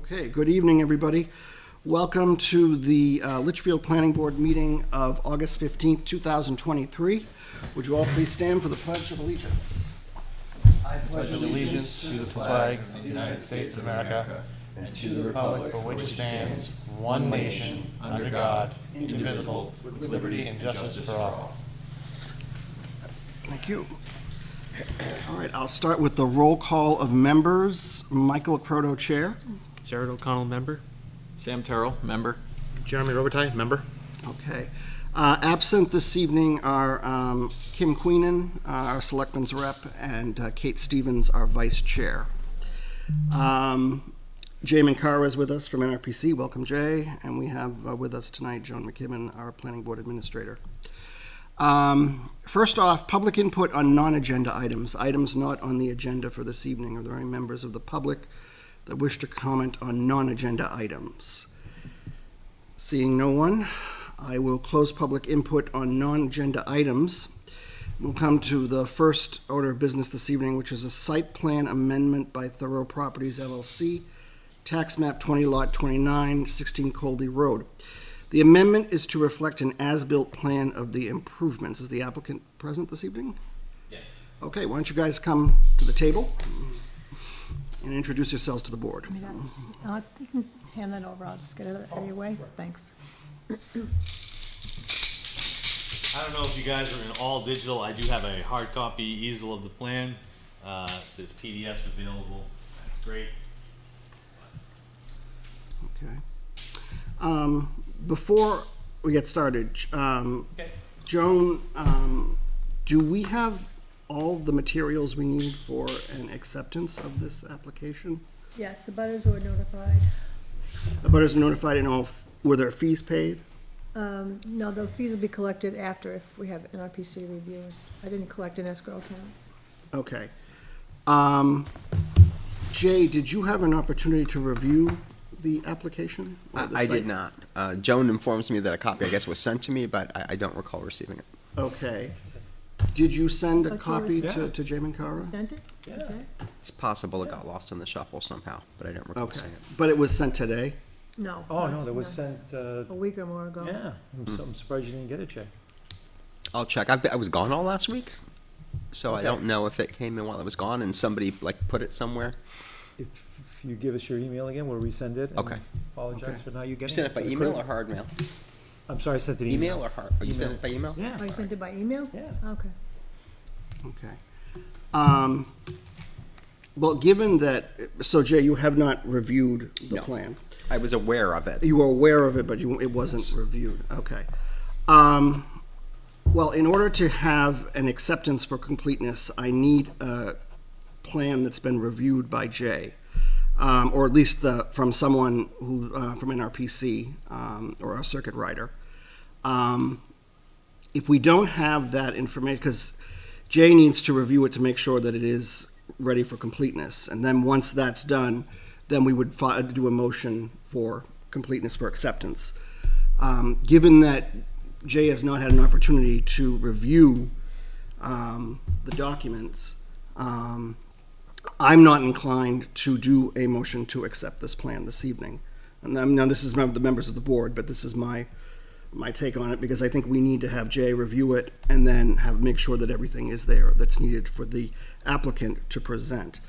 Okay, good evening, everybody. Welcome to the Litchfield Planning Board meeting of August 15th, 2023. Would you all please stand for the Pledge of Allegiance? I pledge allegiance to the flag of the United States of America and to the republic for which it stands, one nation, under God, indivisible, with liberty and justice for all. Thank you. All right, I'll start with the roll call of members. Michael Croto, Chair. Jared O'Connell, member. Sam Terrell, member. Jeremy Robitaille, member. Okay. Absent this evening are Kim Queenan, our Selectman's Rep, and Kate Stevens, our Vice Chair. Jay Mankara is with us from NRPC. Welcome, Jay. And we have with us tonight Joan McKibben, our Planning Board Administrator. First off, public input on non-agenda items not on the agenda for this evening. Are there any members of the public that wish to comment on non-agenda items? Seeing no one, I will close public input on non-agenda items. We'll come to the first order of business this evening, which is a site plan amendment by Thorough Properties LLC, tax map 20 lot 29, 16 Colby Road. The amendment is to reflect an as-built plan of the improvements. Is the applicant present this evening? Yes. Okay, why don't you guys come to the table and introduce yourselves to the board. You can hand that over. I'll just get it out of your way. Thanks. I don't know if you guys are in all digital. I do have a hard copy easel of the plan. There's PDFs available. That's great. Okay. Before we get started, Okay. Joan, do we have all the materials we need for an acceptance of this application? Yes, the butters were notified. The butters are notified and all, were there fees paid? No, the fees will be collected after if we have NRPC review. I didn't collect an escrow account. Okay. Jay, did you have an opportunity to review the application? I did not. Joan informs me that a copy, I guess, was sent to me, but I don't recall receiving it. Okay. Did you send a But you copy were- to Jay Mankara? Sent it? Yeah. Okay. It's possible it got lost in the shuffle somehow, but I don't recall Okay, seeing it. but it was sent today? No. Oh, no, that was sent, A week or more ago. yeah, I'm surprised you didn't get it, Jay. I'll check. I was gone all last week, so I Okay. don't know if it came in while I was gone and somebody like put it somewhere. If you give us your email again, we'll resend it. and Okay. Apologize Okay. for not you You getting it. sent it by but email or could've- hard mail? I'm sorry, I sent it Email email. or hard? Oh, you sent it by email? Yeah. Oh, you sent it by email? Yeah. Okay. Okay. Well, given that, so Jay, you have not reviewed the No. plan. I was aware of it. You were aware of it, but it wasn't Yes. reviewed. Okay. Well, in order to have an acceptance for completeness, I need a plan that's been reviewed by Jay, or at least from someone who from NRPC or a circuit rider. If we don't have that information, because Jay needs to review it to make sure that it is ready for completeness, and then once that's done, then we would do a motion for completeness for acceptance. Given that Jay has not had an opportunity to review the documents, I'm not inclined to do a motion to accept this plan this evening. And now this is the members of the board, but this is my take on it, because I think we need to have Jay review it and then make sure that everything is there that's needed for the applicant to present.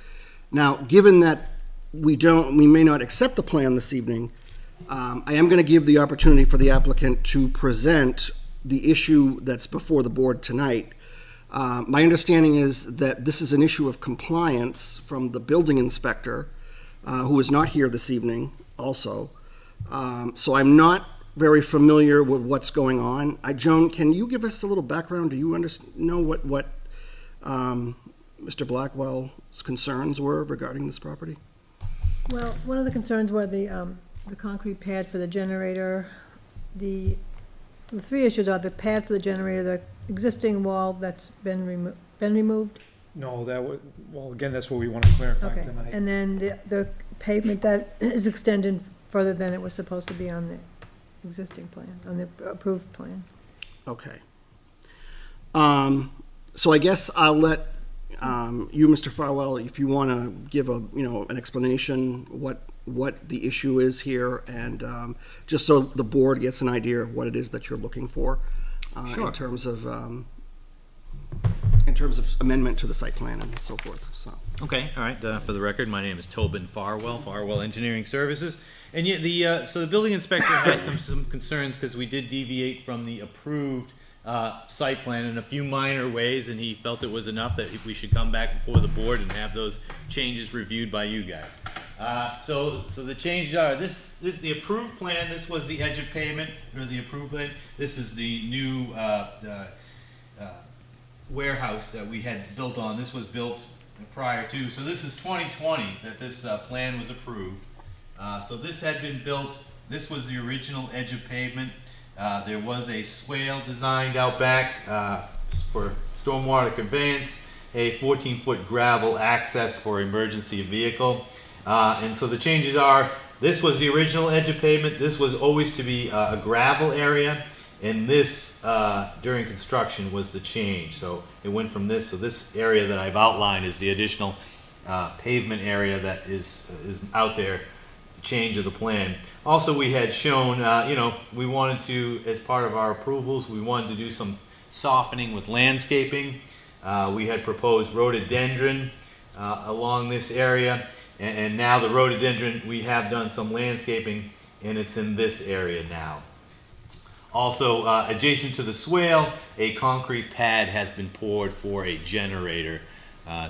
Now, given that we may not accept the plan this evening, I am going to give the opportunity for the applicant to present the issue that's before the board tonight. My understanding is that this is an issue of compliance from the building inspector, who is not here this evening also. So I'm not very familiar with what's going on. Joan, can you give us a little background? Do you know what Mr. Blackwell's concerns were regarding this property? Well, one of the concerns were the concrete pad for the generator. The three issues are the pad for the generator, the existing wall that's been removed. No, well, again, that's what we want to clarify Okay, tonight. and then the pavement that is extended further than it was supposed to be on the existing plan, on the approved plan. Okay. So I guess I'll let you, Mr. Farwell, if you want to give an explanation, what what the issue is here, and just so the board gets an idea of what it is that you're looking for Sure. in terms of amendment to the site plan and so forth. So Okay, all right, for the record, my name is Tobin Farwell Engineering Services. And yet so the building inspector had some concerns because we did deviate from the approved site plan in a few minor ways, and he felt it was enough that we should come back before the board and have those changes reviewed by you guys. So the changes are, the approved plan, this was the edge of pavement, or the approved plan. This is the new warehouse that we had built on. This was built prior to, so this is 2020 that this plan was approved. So this had been built, this was the original edge of pavement. There was a swale designed out back for stormwater conveyance, a 14-foot gravel access for emergency vehicle. And so the changes are, this was the original edge of pavement, this was always to be a gravel area, and this, during construction, was the change. So it went from this, so this area that I've outlined is the additional pavement area that is out there, change of the plan. Also, we had shown, we wanted to, as part of our approvals, we wanted to do some softening with landscaping. We had proposed rhododendron along this area, and now the rhododendron, we have done some landscaping, and it's in this area now. Also, adjacent to the swale, a concrete pad has been poured for a generator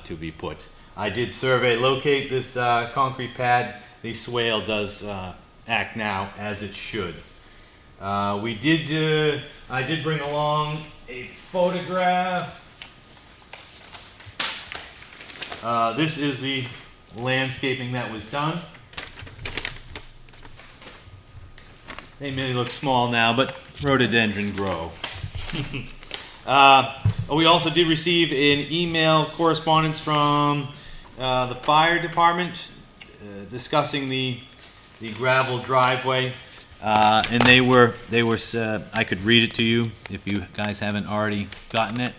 to be put. I did survey locate this concrete pad. The swale does act now as it should. I did bring along a photograph. This is the landscaping that was done. They may look small now, but rhododendron grow. We also did receive an email correspondence from the fire department discussing the gravel driveway, and they were I could read it to you if you guys haven't already gotten it.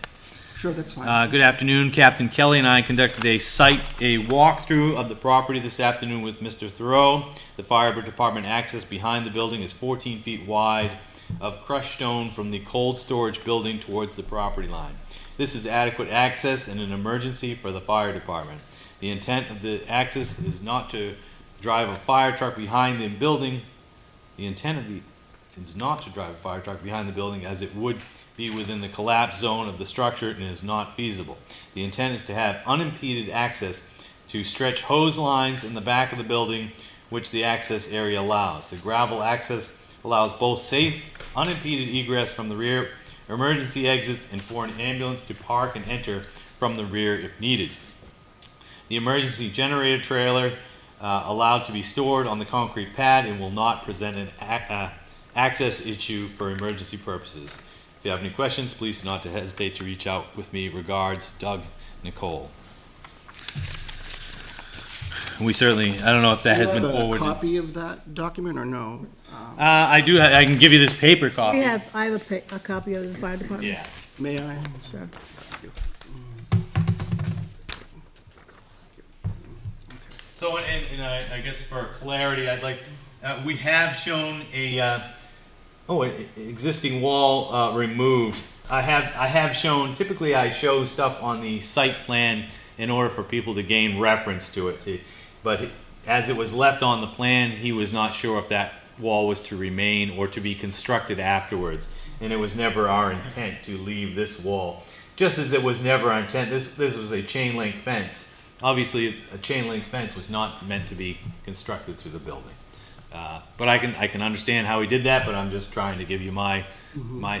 sure, that's fine. Good afternoon, Captain Kelly and I conducted a walkthrough of the property this afternoon with Mr. Thoreau. The fire department access behind the building is 14 feet wide of crushed stone from the cold storage building towards the property line. This is adequate access in an emergency for the fire department. The intent of the access is not to drive a fire truck behind the building. The intent of is not to drive a fire truck behind the building, as it would be within the collapse zone of the structure and is not feasible. The intent is to have unimpeded access to stretch hose lines in the back of the building, which the access area allows. The gravel access allows both safe, unimpeded egress from the rear, emergency exits, and for an ambulance to park and enter from the rear if needed. The emergency generator trailer allowed to be stored on the concrete pad and will not present an access issue for emergency purposes. If you have any questions, please do not hesitate to reach out with me. Regards, Doug, Nicole. We certainly, I don't know if that has been Do you have forwarded. a copy of that document or no? I do, I can give you this paper copy. I have a copy of the fire department. Yeah. May I? Sure. So, and I guess for clarity, I'd like, we have shown an existing wall removed. I have shown, typically I show stuff on the site plan in order for people to gain reference to it. But as it was left on the plan, he was not sure if that wall was to remain or to be constructed afterwards. And it was never our intent to leave this wall. Just as it was never our intent, this was a chain link fence. Obviously, a chain link fence was not meant to be constructed through the building. But I can understand how he did that, but I'm just trying to give you my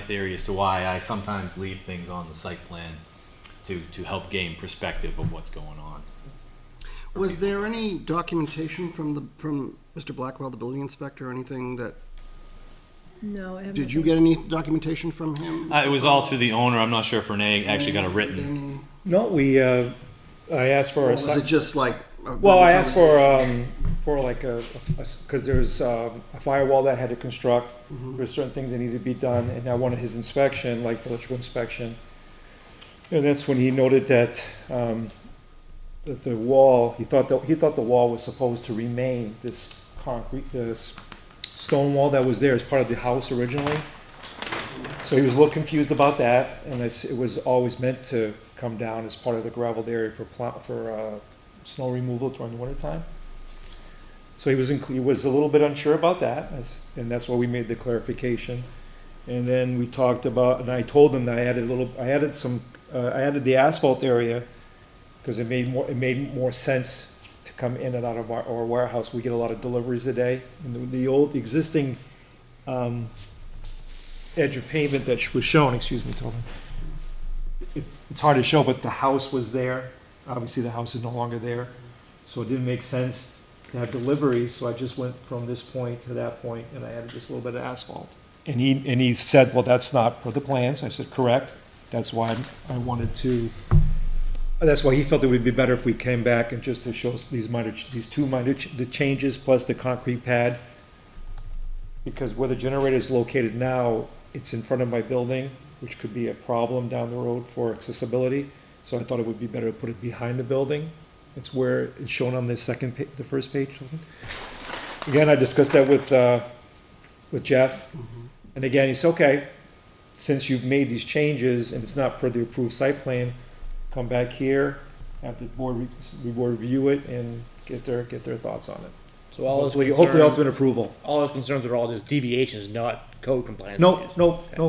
theory as to why I sometimes leave things on the site plan to help gain perspective of what's going on. Was there any documentation from Mr. Blackwell, the building inspector, or anything that, No, I haven't. did you get any documentation from him? It was all through the owner. I'm not sure if Renee actually got it written. No, I asked for Or a was it just like? well, I asked for like because there's a firewall that I had to construct. There's certain things that needed to be done, and I wanted his inspection, like the electrical inspection. And that's when he noted that that the wall, he thought the wall was supposed to remain this concrete, this stone wall that was there as part of the house originally. So he was a little confused about that, and it was always meant to come down as part of the gravelled area for snow removal during the winter time. So he was a little bit unsure about that, and that's why we made the clarification. And then we talked about, and I told him that I added the asphalt area, because it made more sense to come in and out of our warehouse. We get a lot of deliveries a day. And the existing edge of pavement that was shown, excuse me, Tobin, it's hard to show, but the house was there. Obviously, the house is no longer there, so it didn't make sense to have deliveries, so I just went from this point to that point, and I added just a little bit of asphalt. And he said, well, that's not per the plans. I said, correct. That's why I wanted to, that's why he felt it would be better if we came back and just to show us these two minor changes plus the concrete pad. Because where the generator is located now, it's in front of my building, which could be a problem down the road for accessibility. So I thought it would be better to put it behind the building. It's where it's shown on the the first page. Again, I discussed that with Jeff. And again, he said, okay, since you've made these changes and it's not per the approved site plan, come back here, have the board review it and get their thoughts on it. So all Hopefully ultimate approval. all those concerns are all just deviations, not code compliance. No,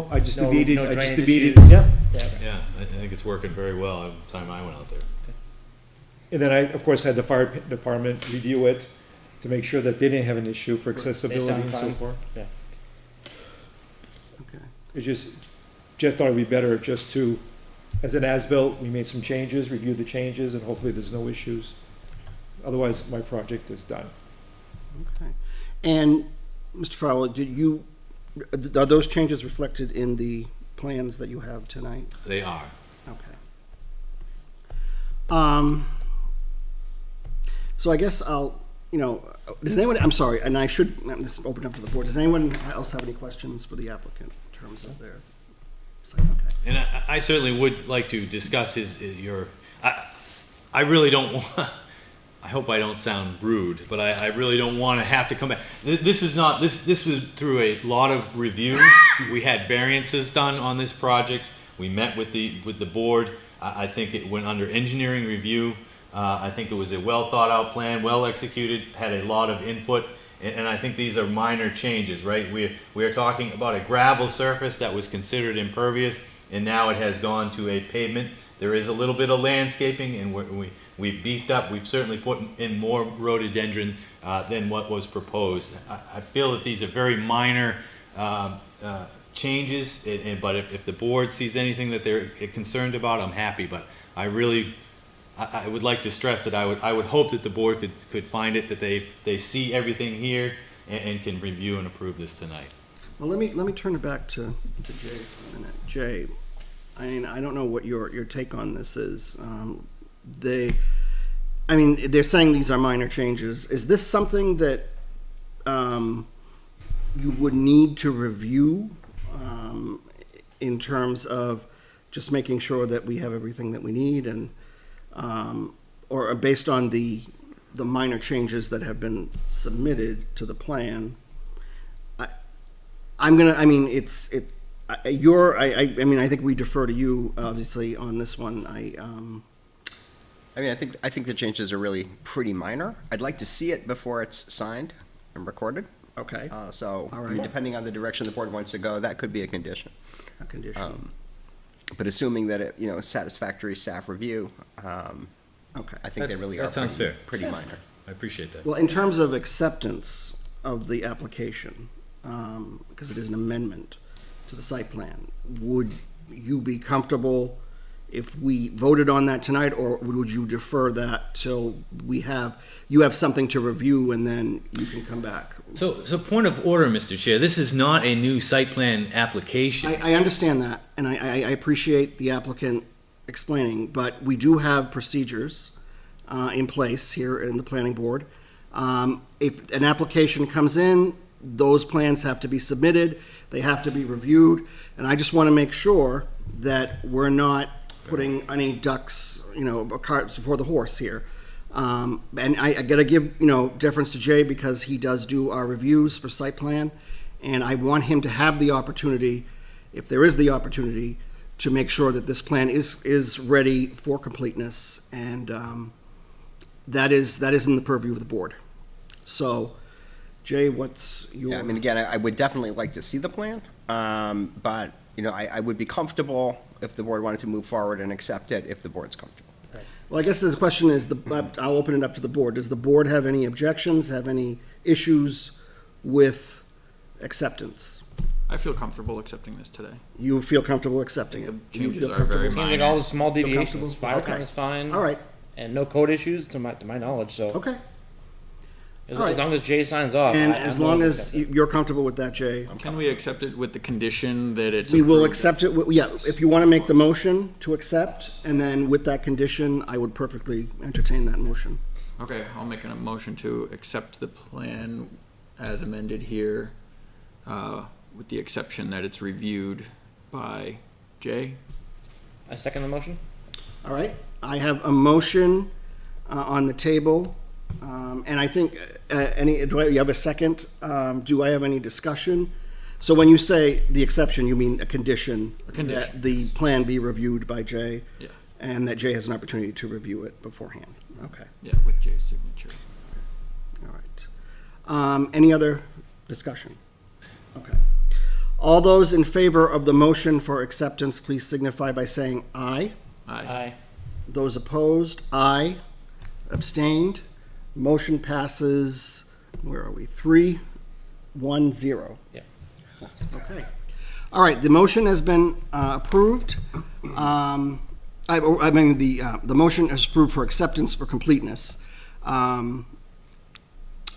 I just deviated, no I just drainage deviated, issues? yep. Yeah, I think it's working very well every time I went out there. And then I, of course, had the fire department review it to make sure that they didn't have an issue for They accessibility sound and so fine. forth. Yeah. Okay. It's just, Jeff thought it'd be better just to, as an as-built, we made some changes, reviewed the changes, and hopefully there's no issues. Otherwise, my project is done. Okay. And, Mr. Fowler, are those changes reflected in the plans that you have tonight? They are. Okay. So I guess does anyone, I'm sorry, and I should, this is open up to the board, does anyone else have any questions for the applicant in terms of their site? Okay. And I certainly would like to discuss I really don't want, I hope I don't sound rude, but I really don't want to have to come back. This was through a lot of review. We had variances done on this project. We met with the board. I think it went under engineering review. I think it was a well thought out plan, well executed, had a lot of input. And I think these are minor changes, right? We are talking about a gravel surface that was considered impervious, and now it has gone to a pavement. There is a little bit of landscaping, and we've beefed up. We've certainly put in more rhododendron than what was proposed. I feel that these are very minor changes, but if the board sees anything that they're concerned about, I'm happy. But I would like to stress that I would hope that the board could find it, that they see everything here and can review and approve this tonight. Well, let me turn it back to Jay for a minute. Jay, I mean, I don't know what your take on this is. They're saying these are minor changes. Is this something that you would need to review in terms of just making sure that we have everything that we need, and or based on the minor changes that have been submitted to the plan? I think we defer to you, obviously, on this one. I think the changes are really pretty minor. I'd like to see it before it's signed and recorded. Okay. So, All I right. mean, depending on the direction the board wants to go, that could be a condition. A condition. But assuming that it, satisfactory staff review, Okay. I think they really that are sounds fair. pretty minor. I appreciate that. Well, in terms of acceptance of the application, because it is an amendment to the site plan, would you be comfortable if we voted on that tonight, or would you defer that till you have something to review and then you can come back? So point of order, Mr. Chair, this is not a new site plan application. I understand that, and I appreciate the applicant explaining, but we do have procedures in place here in the planning board. If an application comes in, those plans have to be submitted, they have to be reviewed, and I just want to make sure that we're not putting any ducks, a cart before the horse here. And I gotta give, deference to Jay because he does do our reviews for site plan. And I want him to have the opportunity, if there is the opportunity, to make sure that this plan is ready for completeness. And that is in the purview of the board. So, Jay, what's your? Yeah, I mean, again, I would definitely like to see the plan, but, I would be comfortable if the board wanted to move forward and accept it, if the board's comfortable. Well, I guess the question is, I'll open it up to the board. Does the board have any objections, have any issues with acceptance? I feel comfortable accepting this today. You feel comfortable accepting it? The You changes feel are comfortable? very Seems like all the small comfortable? deviations, fire Okay. department's fine. All right, And no code issues to my knowledge, so. okay. As all right. long as Jay signs off. And I'm as willing long to as accept it. you're comfortable with that, Jay, Can we accept it with the condition that it's we will approved? accept it. Yeah, if you want to make the motion to accept, and then with that condition, I would perfectly entertain that motion. Okay, I'll make a motion to accept the plan as amended here, with the exception that it's reviewed by Jay. I second the motion. All right, I have a motion on the table, and I think, you have a second? Do I have any discussion? So when you say the exception, you mean a condition? A condition, that the plan be reviewed by Jay? Yeah. And that Jay has an opportunity to review it beforehand? Okay, Yeah, with Jay's signature. all right. Any other discussion? Okay. All those in favor of the motion for acceptance, please signify by saying aye. Aye. Those opposed, aye. Abstained, motion passes, where are we? 3-1-0. Yeah. Okay. All right, the motion has been approved. I mean, the motion is approved for acceptance for completeness.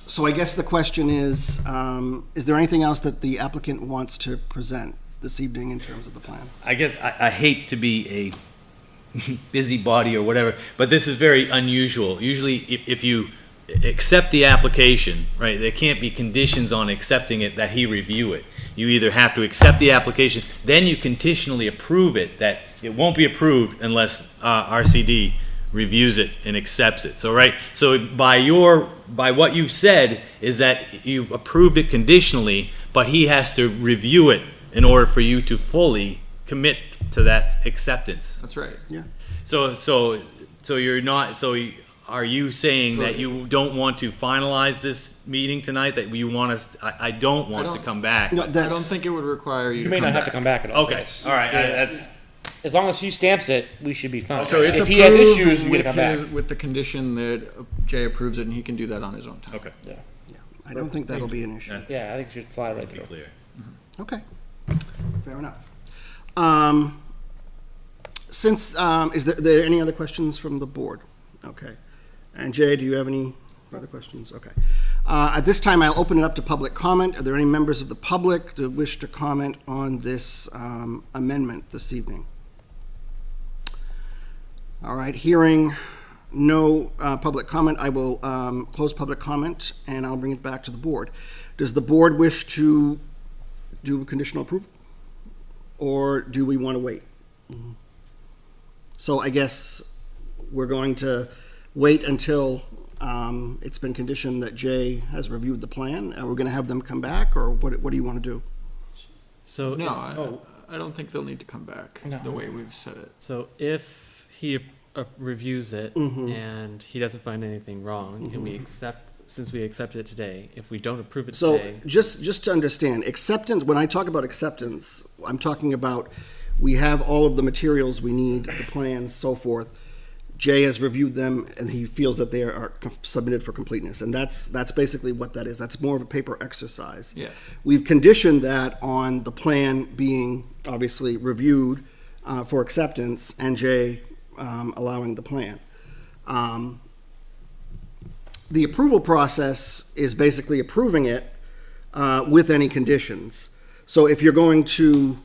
So I guess the question is there anything else that the applicant wants to present this evening in terms of the plan? I guess I hate to be a busybody or whatever, but this is very unusual. Usually, if you accept the application, right, there can't be conditions on accepting it that he review it. You either have to accept the application, then you conditionally approve it, that it won't be approved unless RCD reviews it and accepts it. So, right, so by what you've said is that you've approved it conditionally, but he has to review it in order for you to fully commit to that acceptance. That's right. So you're not, are you saying that you don't want to finalize this meeting tonight, that you want us, I don't want to come back? No, I don't that's- think it would require you You to may come not have to back. come back at all. Okay, That's- all right, that's, As long as he stamps it, we should be fine. So it's If he has approved issues, we with gotta come back. with the condition that Jay approves it, and he can do that on his own time. okay, I don't think that'll be an issue. Yeah, I think it should fly right be through. clear. Okay, fair enough. Since, is there any other questions from the board? Okay. And Jay, do you have any other questions? Okay. At this time, I'll open it up to public comment. Are there any members of the public that wish to comment on this amendment this evening? All right, hearing no public comment, I will close public comment, and I'll bring it back to the board. Does the board wish to do conditional approval? Or do we want to wait? So I guess we're going to wait until it's been conditioned that Jay has reviewed the plan. Are we going to have them come back, or what do you want to do? So No, I don't think they'll need to come back, No. the way we've said it. So if he reviews it Mhm. and he doesn't find anything wrong, and we accept, since we accept it today, if we don't approve it So today, just to understand, acceptance, when I talk about acceptance, I'm talking about we have all of the materials we need, the plans, so forth. Jay has reviewed them, and he feels that they are submitted for completeness, and that's basically what that is. That's more of a paper exercise. Yeah. We've conditioned that on the plan being obviously reviewed for acceptance, and Jay allowing the plan. The approval process is basically approving it with any conditions. So if you're going to,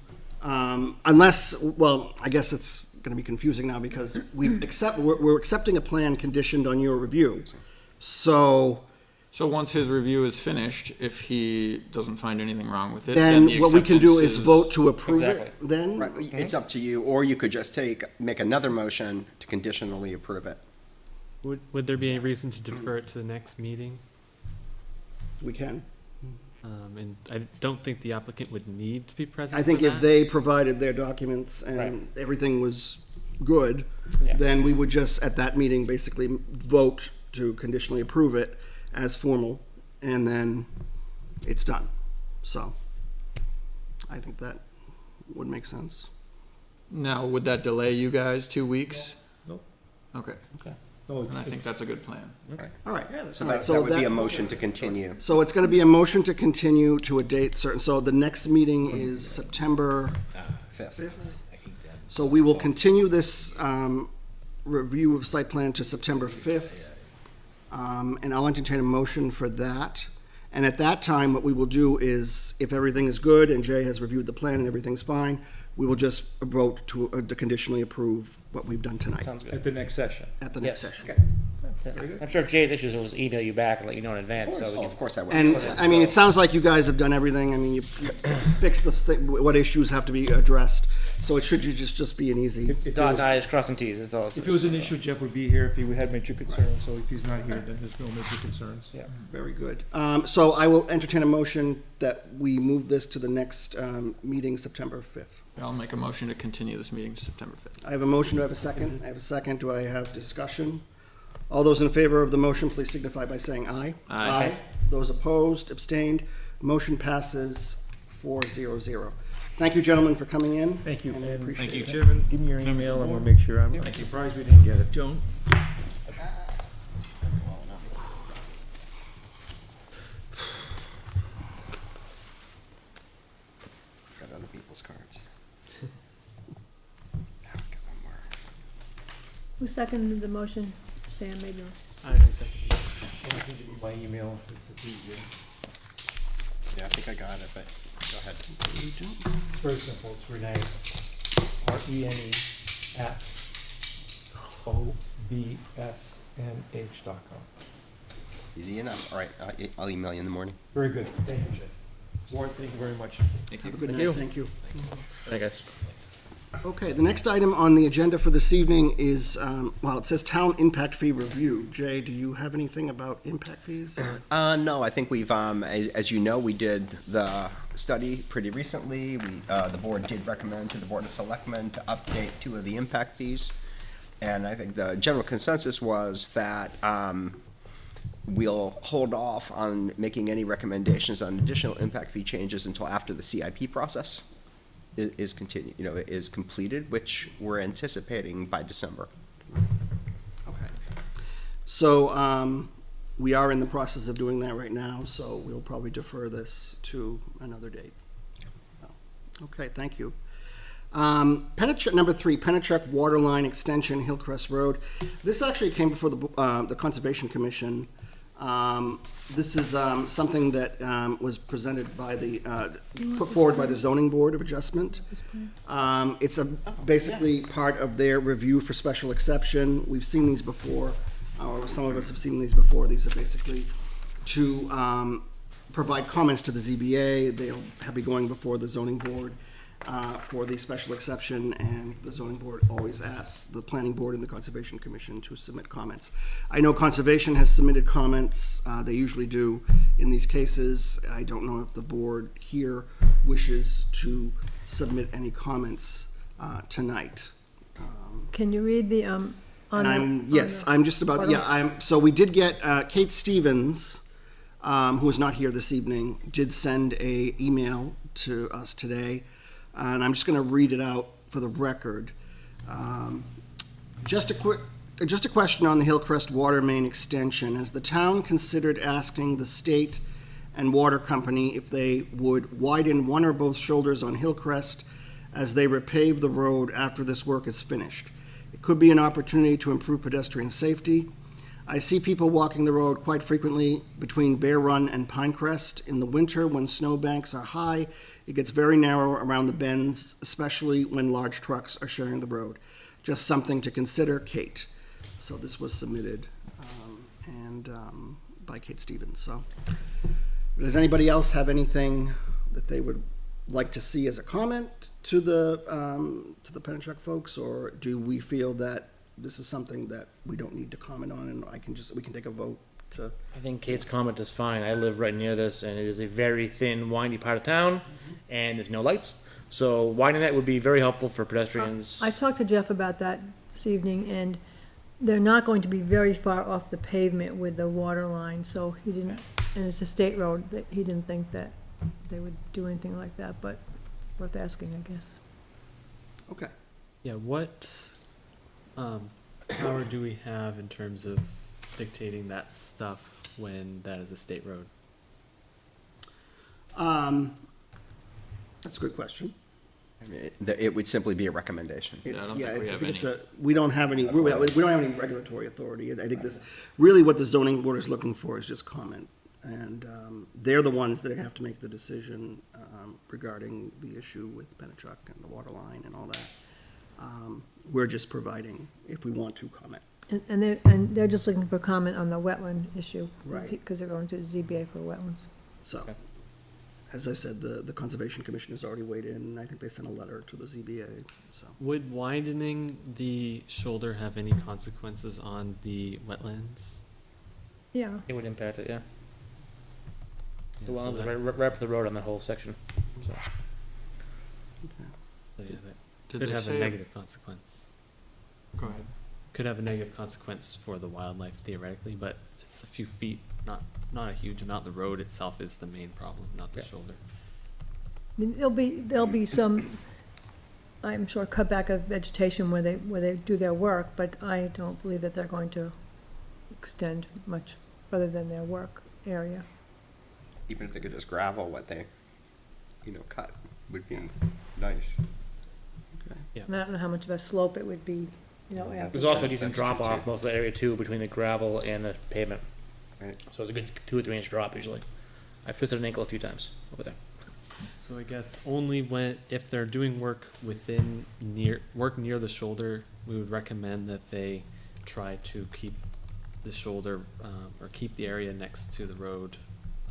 unless, well, I guess it's going to be confusing now because we're accepting a plan conditioned on your review. So So once his review is finished, if he doesn't find anything wrong with it, then Then the what we can do is acceptance vote to approve it Exactly. then? Right, it's up to you, or you could just make another motion to conditionally approve it. Would there be any reason to defer it to the next meeting? We can. And I don't think the applicant would need to be present I think for if that. they provided their documents Right. and everything was good, Yeah. then we would just, at that meeting, basically vote to conditionally approve it as formal, and then it's done. So, I think that would make sense. Now, would that delay you guys 2 weeks? Nope. Okay, No, and I think that's a good plan. All right. So All right, that would be that- a motion to continue. So it's gonna be a motion to continue to a date certain, so the next meeting is September Fifth. 5th. So we will continue this review of site plan to September 5th. And I'll entertain a motion for that. And at that time, what we will do is, if everything is good and Jay has reviewed the plan and everything's fine, we will just vote to conditionally approve what we've done tonight Sounds good. At the next session. at the next Yes. session. I'm sure if Jay's issues will just email you back and let you know in advance, so we Oh, can. of course I would. And, I mean, it sounds like you guys have done everything. I mean, you fixed what issues have to be addressed. So it should just be an easy. If it Dot was- i's, crossing t's, that's all. If it was an issue, Jeff would be here if he had major concerns, so if he's not here, then there's no major concerns. Yeah. Very good. So I will entertain a motion that we move this to the next meeting, September 5th. I'll make a motion to continue this meeting to September 5th. I have a motion. Do I have a second? I have a second. Do I have discussion? All those in favor of the motion, please signify by saying aye. Aye. Those opposed, abstained, motion passes 4-0-0. Thank you, gentlemen, for coming in. Thank you. And I And appreciate Thank you, it. Chairman. give me your email and we'll make sure, I'm surprised we didn't get it. Joan? Got other people's cards. Now I've got one more. Who seconded the motion? Sam made the, I second it. I can give you my email if it's easier. Yeah, I think I got it, but go ahead. It's very simple, it's Renee, RENE @obsnh.com. Easy enough. All right, I'll email you in the morning. Very good, thank you, Jay. Warren, thank you very much. Have a good night. Thank you. I guess. Okay, the next item on the agenda for this evening is, well, it says Town Impact Fee Review. Jay, do you have anything about impact fees? No, I think we've, as you know, we did the study pretty recently. The board did recommend to the Board of Selectmen to update 2 of the impact fees. And I think the general consensus was that, we'll hold off on making any recommendations on additional impact fee changes until after the CIP process is completed, which we're anticipating by December. Okay. So, we are in the process of doing that right now, so we'll probably defer this to another date. Okay, thank you. Pennachuck, number 3, Pennachuck Waterline Extension, Hillcrest Road. This actually came before the Conservation Commission. This is something that was presented by put forward by the Zoning Board of Adjustment. It's basically part of their review for special exception. We've seen these before, or some of us have seen these before. These are basically to provide comments to the ZBA. They'll be going before the Zoning Board for the special exception, and the zoning board always asks the planning board and the conservation commission to submit comments. I know conservation has submitted comments, they usually do in these cases. I don't know if the board here wishes to submit any comments tonight. can you read the, on And the- I'm, on yes, the- I'm just about, yeah, so we did get, Kate Stevens, who is not here this evening, did send a email to us today, and I'm just gonna read it out for the record. Just a question on the Hillcrest water main extension. Has the town considered asking the state and water company if they would widen one or both shoulders on Hillcrest as they repave the road after this work is finished? It could be an opportunity to improve pedestrian safety. I see people walking the road quite frequently between Bear Run and Pinecrest. In the winter, when snowbanks are high, it gets very narrow around the bends, especially when large trucks are sharing the road. Just something to consider, Kate. So this was submitted, and by Kate Stevens, so. Does anybody else have anything that they would like to see as a comment to the Pennachuck folks, or do we feel that this is something that we don't need to comment on, and we can take a vote to? I think Kate's comment is fine. I live right near this, and it is a very thin, windy part of town, and there's no lights. So widening that would be very helpful for pedestrians. I talked to Jeff about that this evening, and they're not going to be very far off the pavement with the water line, so he didn't, and it's a state road, that he didn't think that they would do anything like that, but worth asking, I guess. Okay. Yeah, what power do we have in terms of dictating that stuff when that is a state road? That's a good question. I mean, it would simply be a recommendation. Yeah, I don't think we have any. We don't have any, we don't have any regulatory authority. I think this, really what the zoning board is looking for is just comment. And they're the ones that have to make the decision regarding the issue with Pennachuck and the water line and all that. We're just providing if we want to comment. And they're just looking for comment on the wetland issue. Right. Because they're going to the ZBA for wetlands. So, Okay. as I said, the Conservation Commission has already weighed in. I think they sent a letter to the ZBA, so. Would widening the shoulder have any consequences on the wetlands? Yeah. It would impact it, yeah. The Yeah, so wetlands that- are right up the road on that whole section, so. So yeah, that Did could they have a say- negative consequence. Go ahead. Could have a negative consequence for the wildlife theoretically, but it's a few feet, not a huge amount. The road itself is the main problem, not the Yeah. shoulder. There'll be some, I'm sure, cutback of vegetation where they do their work, but I don't believe that they're going to extend much further than their work area. Even if they could just gravel what they, cut, would be nice. And I don't know how much of a slope it would be, after. There's also a That's decent true, drop off too. most of the area too, between the gravel and the pavement. Right. So it's a good 2 or 3 inch drop usually. I've twisted an ankle a few times over there. So I guess only if they're doing work near the shoulder, we would recommend that they try to keep the shoulder, or keep the area next to the road,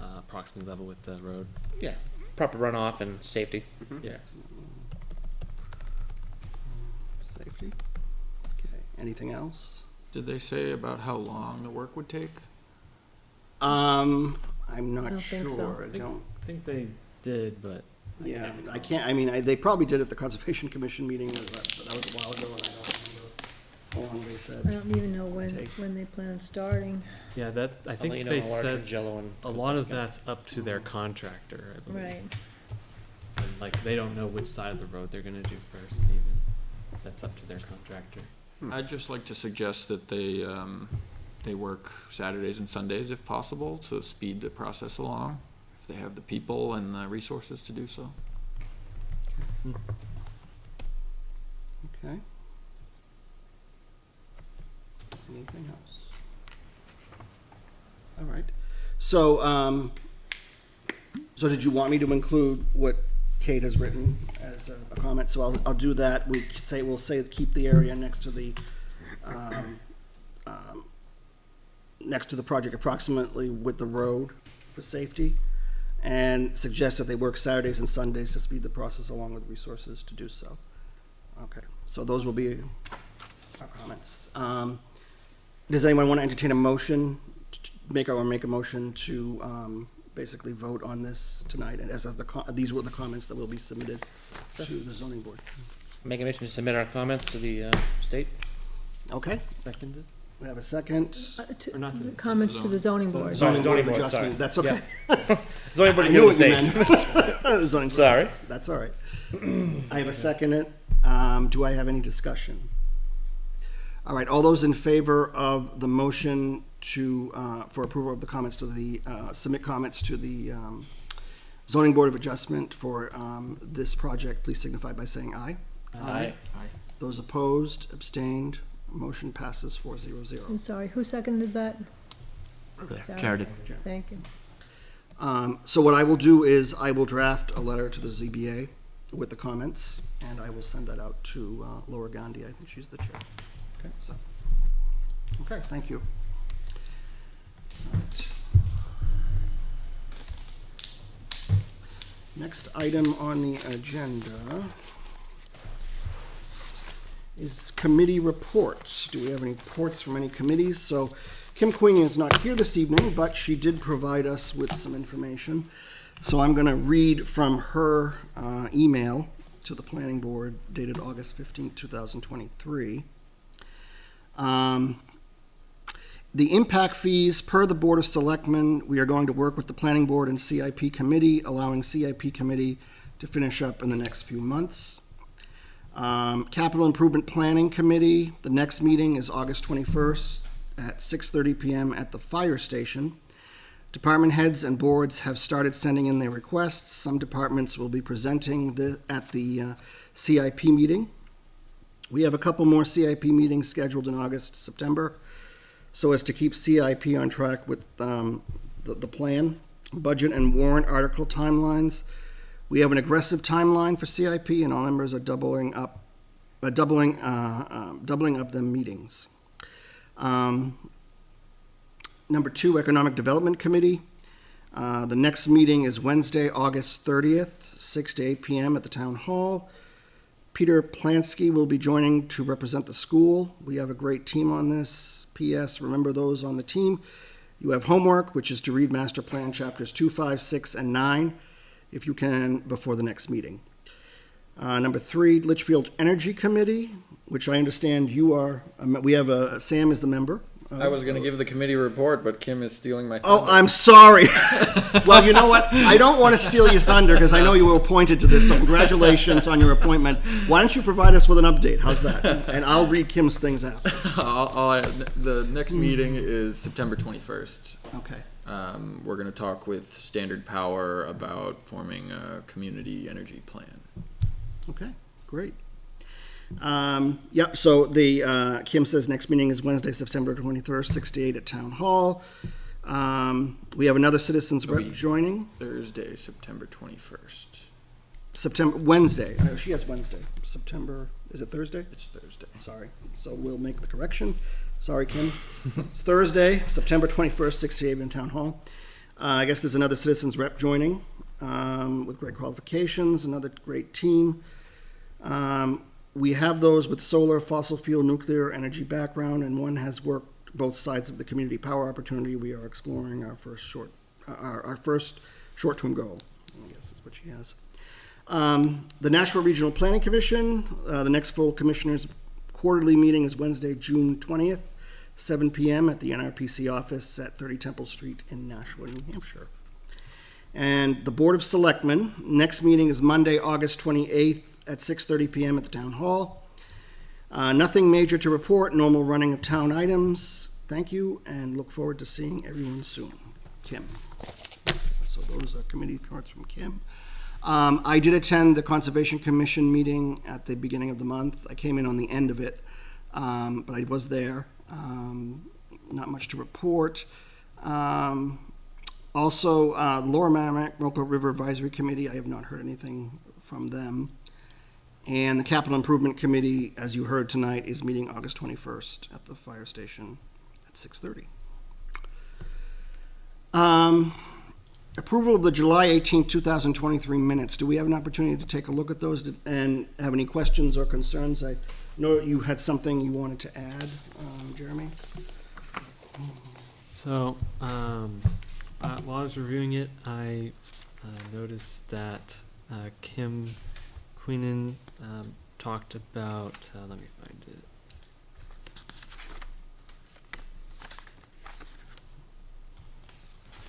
approximately level with the road. Yeah, proper runoff and safety. Mhm. Yeah. Safety. Okay, anything else? Did they say about how long the work would take? I'm I not don't think so. sure. I don't, I think they did, but yeah, I can't, I mean, they probably did at the Conservation Commission meeting, but that was a while ago, and I don't remember how long they I said. don't even know Take. when they plan on starting. yeah, I I'll let think you know they when water said turns yellow and. a lot of that's up to their contractor, I believe. Right. And like they don't know which side of the road they're gonna do first, even. That's up to their contractor. I'd just like to suggest that they work Saturdays and Sundays if possible to speed the process along, if they have the people and the resources to do so. Okay. Anything else? All right. So, so did you want me to include what Kate has written as a comment? So I'll do that. We'll say keep the area next to the, next to the project approximately with the road for safety, and suggest that they work Saturdays and Sundays to speed the process along with resources to do so. Okay, so those will be our comments. Does anyone want to entertain a motion, make a motion to basically vote on this tonight? And as these were the comments that will be submitted to the zoning board. Make a mission to submit our comments to the state. Okay, Seconded? we have a second. Or not to the Comments to the zoning board. Zoning Board of board, Adjustment, that's okay. Zoning board I of knew the what you state. meant. The zoning board. Sorry. That's all right. I have a second. Do I have any discussion? All right, all those in favor of the motion to, for approval of the comments to the, submit comments to the zoning board of adjustment for this project, please signify by saying aye. Aye. Those opposed, abstained, motion passes 4-0-0. I'm sorry, who seconded that? Jared did. Thank you. So what I will do is I will draft a letter to the ZBA with the comments, and I will send that out to Laura Gandhi. I think she's the chair. Okay, so, okay, thank you. All right. Next item on the agenda is committee reports. Do we have any reports from any committees? So Kim Queen is not here this evening, but she did provide us with some information. So I'm going to read from her email to the planning board dated August 15, 2023. The impact fees, per the Board of Selectmen, we are going to work with the Planning Board and CIP Committee, allowing CIP Committee to finish up in the next few months. Capital Improvement Planning Committee, the next meeting is August 21st at 6:30 p.m. at the fire station. Department heads and boards have started sending in their requests. Some departments will be presenting at the CIP meeting. We have a couple more CIP meetings scheduled in August, September, so as to keep CIP on track with the plan. Budget and warrant article timelines. We have an aggressive timeline for CIP, and all members are doubling up them meetings. Number 2, Economic Development Committee. The next meeting is Wednesday, August 30th, 6 to 8 p.m. at the Town Hall. Peter Plansky will be joining to represent the school. We have a great team on this. P.S. Remember those on the team. You have homework, which is to read Master Plan Chapters 2, 5, 6, and 9, if you can, before the next meeting. Number 3, Litchfield Energy Committee, which I understand you are, we have Sam is the member. I was gonna give the committee report, but Kim is stealing my Oh, thunder. I'm sorry. Well, you know what? I don't want to steal your thunder because I know you were appointed to this, so congratulations on your appointment. Why don't you provide us with an update? How's that? And I'll read Kim's things out. The next meeting is September 21st. Okay. We're gonna talk with Standard Power about forming a community energy plan. Okay, great. Yep, so the, Kim says next meeting is Wednesday, September 21st, 6 to 8 at Town Hall. We have another citizens rep joining. Thursday, September 21st. Wednesday. She has Wednesday. September, is it Thursday? It's Thursday. Sorry. So we'll make the correction. Sorry, Kim. It's Thursday, September 21st, 6 to 8 in Town Hall. I guess there's another citizens rep joining with great qualifications, another great team. We have those with solar, fossil fuel, nuclear energy background, and one has worked both sides of the community power opportunity. We are exploring our first short-term goal. I guess that's what she has. The Nashville Regional Planning Commission, the next full commissioners' quarterly meeting is Wednesday, June 20th, 7 p.m. at the NRPC office at 30 Temple Street in Nashua, New Hampshire. And the Board of Selectmen, next meeting is Monday, August 28th at 6:30 p.m. at the Town Hall. Nothing major to report, normal running of town items. Thank you, and look forward to seeing everyone soon. Kim. So those are committee reports from Kim. I did attend the Conservation Commission meeting at the beginning of the month. I came in on the end of it, but I was there. Not much to report. Also, Lower Merrimack Local River Advisory Committee, I have not heard anything from them. And the Capital Improvement Committee, as you heard tonight, is meeting August 21st at the fire station at 6:30. Approval of the July 18th, 2023 minutes. Do we have an opportunity to take a look at those and have any questions or concerns? I know you had something you wanted to add, Jeremy. So, while I was reviewing it, I noticed that Kim Queenan talked about, let me find it.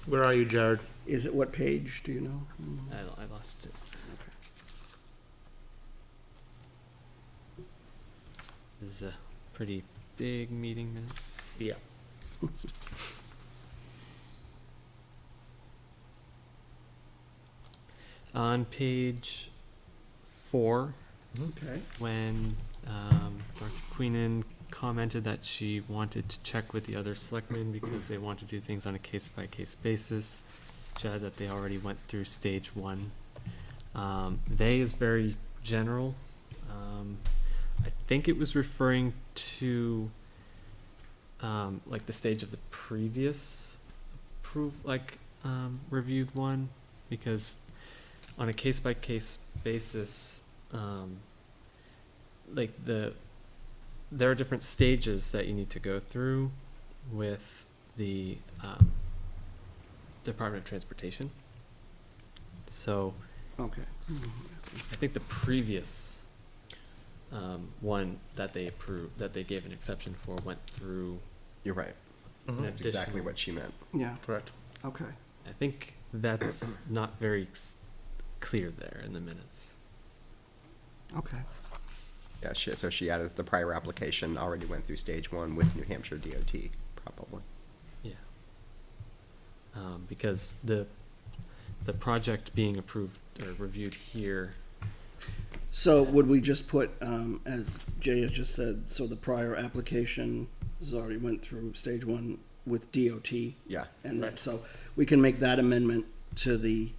Where are you, Jared? Is it what page, do you know? I lost it. This is a pretty big meeting minutes. Yeah. On page 4, Okay. when Dr. Queenan commented that she wanted to check with the other selectmen because they want to do things on a case-by-case basis. She said that they already went through stage 1. They is very general. I think it was referring to like the stage of the previous reviewed one, because on a case-by-case basis, there are different stages that you need to go through with the Department of Transportation. So Okay. I think the previous one that they approved, that they gave an exception for, went through. You're right. an That's exactly additional- what she meant. Yeah, Correct. okay. I think that's not very clear there in the minutes. Okay. Yeah, so she added the prior application already went through stage 1 with New Hampshire DOT, probably. Yeah. Because the project being approved or reviewed here, So would we just put, as Jay has just said, so the prior application has already went through stage 1 with DOT? Yeah. And that, so we can make that amendment to the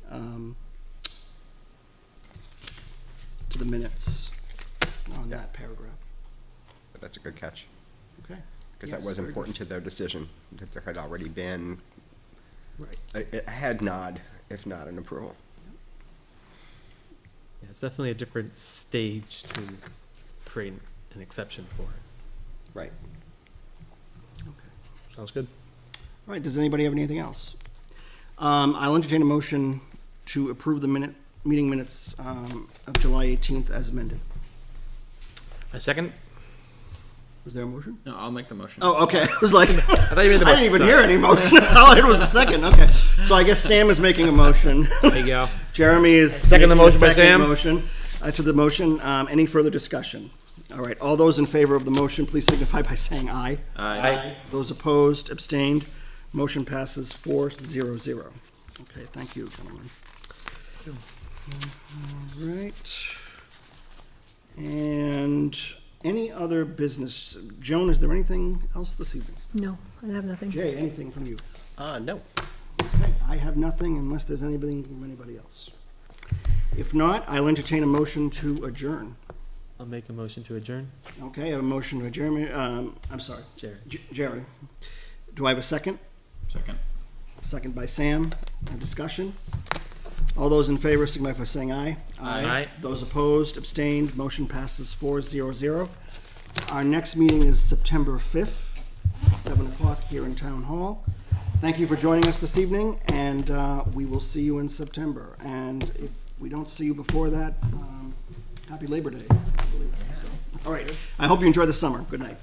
minutes on Yeah. that paragraph. But that's a good catch, Okay. because that Yes, was very important to their decision, that there had already been Right. a head nod, if not an approval. yeah, it's definitely a different stage to create an exception for. Right. Sounds good. All right, does anybody have anything else? I'll entertain a motion to approve the meeting minutes of July 18th as amended. A second? Was there a motion? No, I'll make the motion. Oh, okay. I was like, I thought you made the didn't even hear any motion. All I heard was the second. Okay. So I guess Sam is making a motion. There you go. Jeremy is Second the making a motion by second Sam. motion, to the motion. Any further discussion? All right. All those in favor of the motion, please signify by saying aye. Aye. Those opposed, abstained. Motion passes 4-0-0. Okay, thank you, gentlemen. All right. And any other business? Joan, is there anything else this evening? No, I have nothing. Jay, anything from you? No. Okay, I have nothing unless there's anything from anybody else. If not, I'll entertain a motion to adjourn. I'll make a motion to adjourn. Okay, I have a motion to adjourn. I'm sorry, Jerry. Jerry. Do I have a second? Second. Second by Sam. A discussion? All those in favor signify by saying aye. Aye. Those opposed, abstained, motion passes 4-0-0. Our next meeting is September 5th, 7 o'clock here in Town Hall. Thank you for joining us this evening, and we will see you in September. And if we don't see you before that, happy Labor Day, I believe. So, all right, I hope you enjoy the summer. Good night.